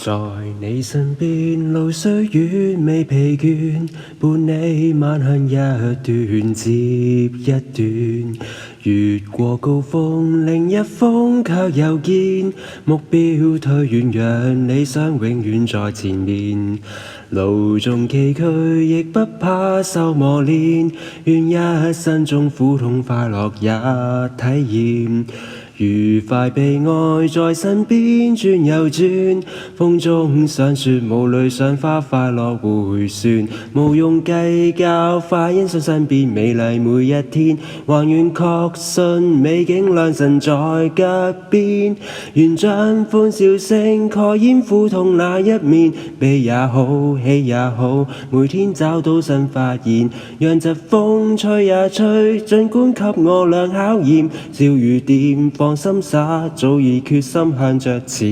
在你身邊，路雖遠未疲倦，伴你漫向一段接一段。越過高峰，另一峰卻又見，目標推遠，讓理想永遠在前面。路縱崎嶇，亦不怕受磨練，願一生中苦痛快樂也體驗。愉快悲哀在身邊轉又轉，風中想說無淚想花快樂回旋，無用計較快欣賞身邊美麗每一天，還願確信美景良辰在腳邊，願將歡笑聲蓋掩苦痛那一面，悲也好喜也好，每天找到新發現，讓疾風吹也吹，儘管給我倆考驗，笑與點放心灑，早已決心向着前。